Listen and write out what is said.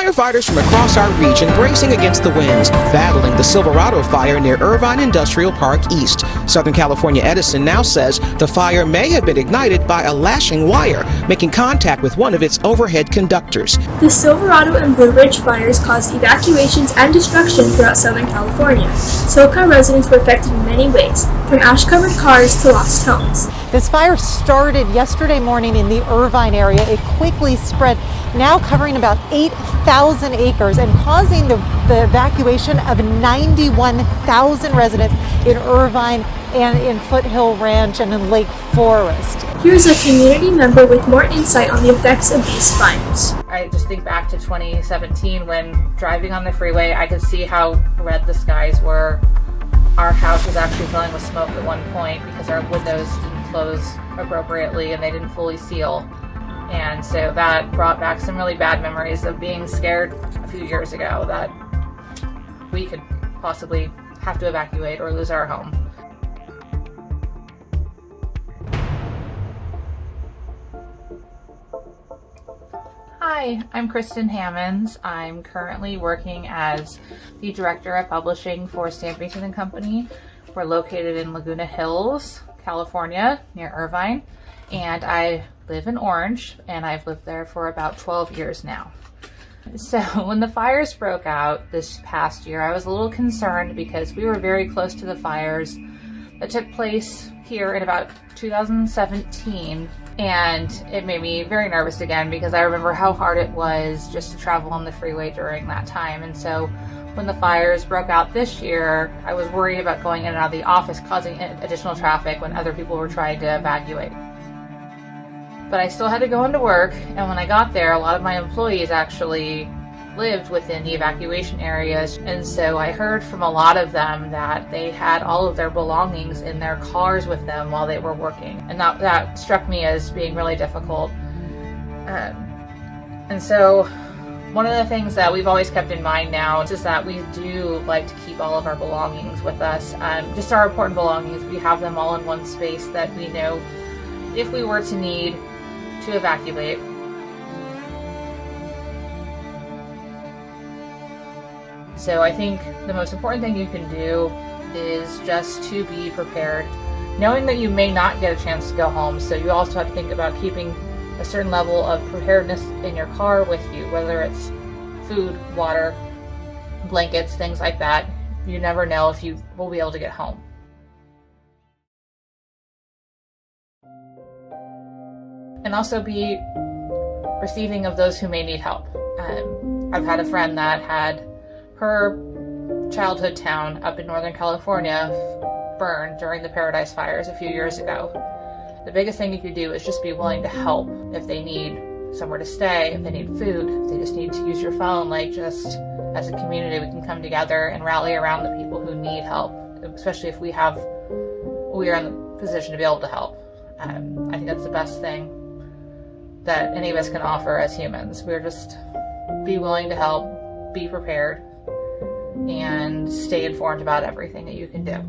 Firefighters from across our region bracing against the winds, battling the Silverado fire near Irvine Industrial Park East. Southern California Edison now says the fire may have been ignited by a lashing wire, making contact with one of its overhead conductors. The Silverado and Blue Ridge fires caused evacuations and destruction throughout Southern California. SoCal residents were affected in many ways, from ash-covered cars to lost homes. This fire started yesterday morning in the Irvine area. It quickly spread, now covering about 8,000 acres and causing the evacuation of 91,000 residents in Irvine and in Foothill Ranch and in Lake Forest. Here's a community member with more insight on the effects of these fires. I just think back to 2017 when driving on the freeway, I could see how red the skies were. Our house was actually filling with smoke at one point because our windows didn't close appropriately and they didn't fully seal. And so that brought back some really bad memories of being scared a few years ago that we could possibly have to evacuate or lose our home. Hi, I'm Kristen Hammonds. I'm currently working as the Director of Publishing for Stampington & Company. We're located in Laguna Hills, California, near Irvine, and I live in Orange, and I've lived there for about 12 years now. So when the fires broke out this past year, I was a little concerned because we were very close to the fires that took place here in about 2017, and it made me very nervous again because I remember how hard it was just to travel on the freeway during that time. And so when the fires broke out this year, I was worried about going in and out of the office, causing additional traffic when other people were trying to evacuate. But I still had to go into work, and when I got there, a lot of my employees actually lived within the evacuation areas, and so I heard from a lot of them that they had all of their belongings in their cars with them while they were working, and that struck me as being really difficult. And so one of the things that we've always kept in mind now is that we do like to keep all of our belongings with us, just our important belongings. We have them all in one space that we know if we were to need to evacuate. So I think the most important thing you can do is just to be prepared, knowing that you may not get a chance to go home. So you also have to think about keeping a certain level of preparedness in your car with you, whether it's food, water, blankets, things like that. You never know if you will be able to get home. And also be receiving of those who may need help. I've had a friend that had her childhood town up in Northern California burned during the Paradise Fires a few years ago. The biggest thing you could do is just be willing to help if they need somewhere to stay, if they need food, if they just need to use your phone. Like, just as a community, we can come together and rally around the people who need help, especially if we are in the position to be able to help. I think that's the best thing that any of us can offer as humans. We're just be willing to help, be prepared, and stay informed about everything that you can do.